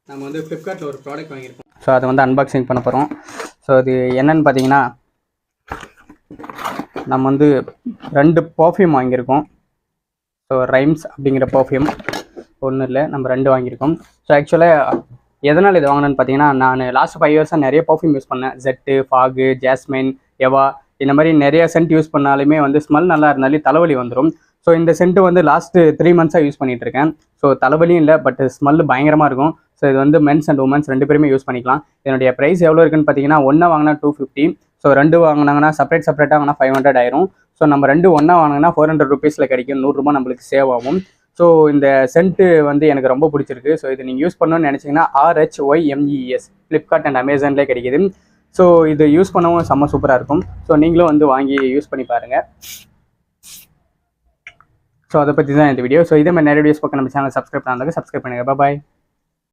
நம்ம வந்து ஃப்ளிப்கார்ட்டில் ஒரு ப்ராடக்ட் வாங்கியிருக்கோம். ஸோ அதை வந்து அன்பாக்சிங் பண்ண போகிறோம். ஸோ அது என்னென்னு பார்த்தீங்கன்னா, நம்ம வந்து 2 பர்ஃப்யூம் வாங்கியிருக்கோம். ஸோ ரைம்ஸ் அப்படிங்கிற பர்ஃப்யூம் ஒன்றும் இல்லை, நம்ம 2 வாங்கியிருக்கோம். ஸோ ஆக்சுவலாக எதனால் இது வாங்கினேன்னு பார்த்தீங்கன்னா, நான் லாஸ்ட் 5 இயர்ஸாக நிறைய பர்ஃப்யூம் யூஸ் பண்ணேன். ஜெட்டு, ஃபாகு, ஜாஸ்மின், எவா இந்த மாதிரி நிறைய சென்ட் யூஸ் பண்ணாலுமே வந்து ஸ்மெல் நல்லா இருந்தாலே தலைவலி வந்துடும். ஸோ இந்த சென்ட்டு வந்து லாஸ்ட்டு 3 மந்த்ஸாக யூஸ் பண்ணிகிட்டு இருக்கேன். ஸோ தலைவலியும் இல்லை, பட் ஸ்மெல் பயங்கரமாக இருக்கும். ஸோ இது வந்து மென்ஸ் அண்ட் உமன்ஸ் 2 பேருமே யூஸ் பண்ணிக்கலாம். இதனுடைய ப்ரைஸ் எவ்வளோ இருக்குன்னு பார்த்தீங்கன்னா, ஒன்றா வாங்கினா 250. ஸோ 2 வாங்கினாங்கன்னா செப்பரேட்டாக வாங்கினா 500 ஆயிரும். ஸோ நம்ம 2 ஒன்றா வாங்கினா 400 ருபீஸில் கிடைக்கும். 100 ரூபா நம்மளுக்கு சேவ் ஆகும். ஸோ இந்த சென்ட்டு வந்து எனக்கு ரொம்ப பிடிச்சிருக்கு. ஸோ இது நீங்கள் யூஸ் பண்ணணும்னு நினச்சிங்கன்னா RHYMES ஃப்ளிப்கார்ட் அண்ட் அமேசான்லேயே கிடைக்கிது. ஸோ இது யூஸ் பண்ணவும் செம்ம சூப்பராக இருக்கும். ஸோ நீங்களும் வந்து வாங்கி யூஸ் பண்ணி பாருங்கள். ஸோ அதை பற்றி தான் இந்த வீடியோ. ஸோ இதே மாதிரி நிறைய வீடியோஸ் பார்க்க நம்ம சேனல் சப்ஸ்கிரைப் பண்ணுங்கள். சப்ஸ்கிரைப் பண்ணுங்கள். பாய்.